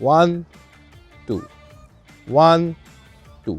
1-2 1-2۔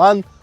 1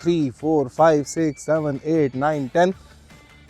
3 4 5 6 7 8 9 10،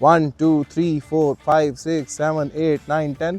1 2 3 4 5 6 7 8 9 10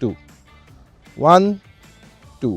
2 1 2،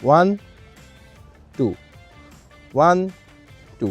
1 2 1 2،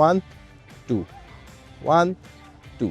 1 2 1 2۔